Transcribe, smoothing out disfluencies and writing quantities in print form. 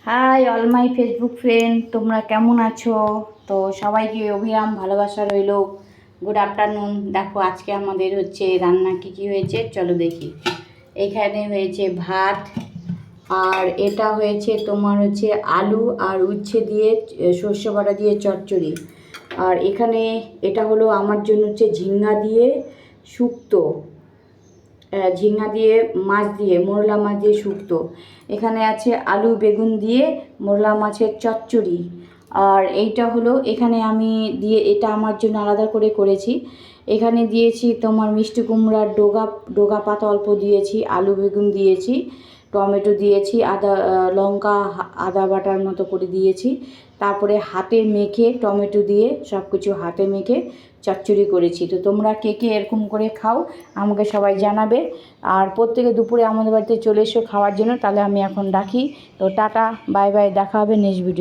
High all my Facebook friend, তোমরা কেমন আছো? তো সবাইকে অভিরাম ভালোবাসা রইল। Good afternoon. দেখো আজকে আমাদের হচ্ছে রান্না কী হয়েছে চলো দেখি। এখানে হয়েছে ভাত, আর এটা হয়েছে তোমার হচ্ছে আলু আর উচ্ছে দিয়ে সর্ষে বাটা দিয়ে চচ্চড়ি। আর এখানে এটা হলো আমার জন্য হচ্ছে ঝিঙ্গা দিয়ে শুক্তো, ঝিঙ্গা দিয়ে মাছ দিয়ে মোরলা মাছ দিয়ে শুক্তো। এখানে আছে আলু বেগুন দিয়ে মোরলা মাছের চচ্চড়ি। আর এইটা হলো এখানে আমি দিয়ে এটা আমার জন্য আলাদা করে করেছি। এখানে দিয়েছি তোমার মিষ্টি কুমড়ার ডোগা পাতা অল্প দিয়েছি, আলু বেগুন দিয়েছি, টমেটো দিয়েছি, লঙ্কা আদা বাটার মতো করে দিয়েছি। তারপরে হাতে মেখে টমেটো দিয়ে সব কিছু হাতে মেখে চচ্চড়ি করেছি। তো তোমরা কে কে এরকম করে খাও আমাকে সবাই জানাবে। আর প্রত্যেকে দুপুরে আমাদের বাড়িতে চলে এসো খাওয়ার জন্য। তাহলে আমি এখন রাখি। তো টাটা, বাই বাই, দেখা হবে নেক্সট ভিডিও।